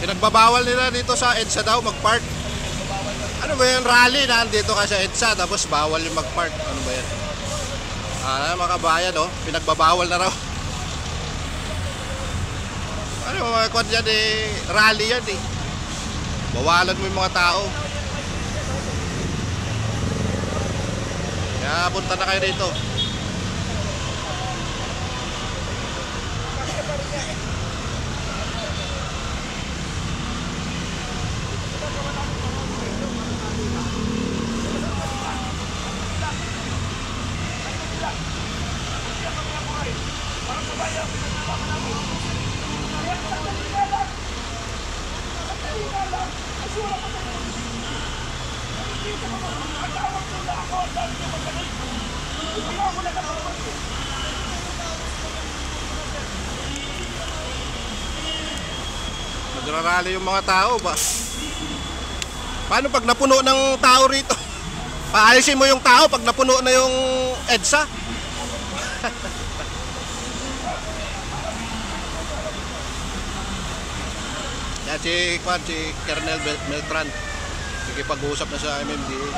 Pinagbabawal nila dito sa EDSA daw mag-park. Ano ba yan? Rally na dito ka sa EDSA tapos bawal yung mag-park. Ano ba yan? Mga kabayan, oh, pinagbabawal na raw. Ano mga kwan yan eh, rally yan eh. Bawalan mo yung mga tao. Kaya punta na kayo dito. Nagrarally yung mga tao ba? Paano pag napuno ng tao rito? Paalisin mo yung tao pag napuno na yung EDSA? Yan si Colonel Beltran. Sige, pag-uusap na sa MMDA.